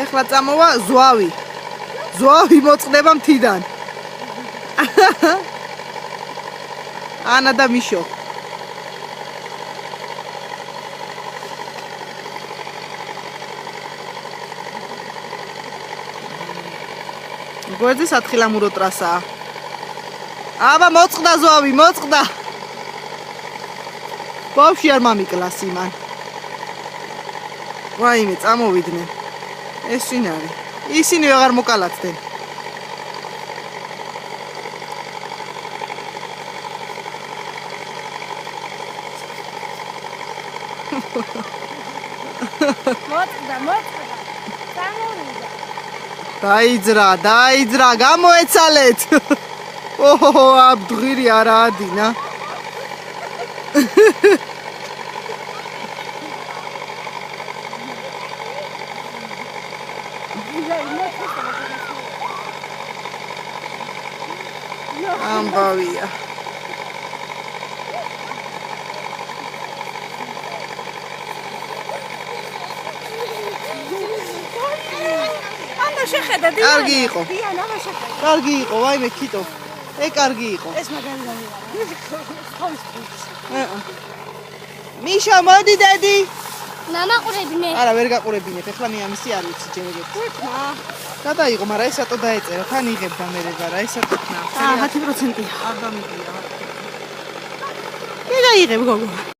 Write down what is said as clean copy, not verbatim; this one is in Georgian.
ეხლა წამოვა ზვავი. ზვავი მოწყდება მთიდან. ანა და მიშო. გვერდზე სათხილამურო ტრასაა. აბა მოწყდა ზვავი, მოწყდა. ბავშვი არ მომიკლას იმან. ვაიმე, წამოვიდნენ. ეს ვინ არის? ისინი აღარ მოკალათდნენ. მოწყდა. წამოვიდა. დაიძრა, გამოეცალეთ. ოჰო, აბდღირი არა ადინა. ამბავია. ანა შეხედა დი. კარგი იყო. დიანა შეხედა. კარგი იყო, ვაიმე ქიტო. კარგი იყო. ეს მაგარი გამიარა. მიშა, მოდი დედი. ნამაყურებინე. არა, ვერ გაყურებინეთ. ეხლა მე ამისი არ ვიცი ჯერეგეთ. გადაიღო, მაგრამ ეს ატო დაეწერა. თან იღებდა მე რა, ეს ატოქნა. 10%-ია. არ დამიგია. მე დაიღებ გოგო.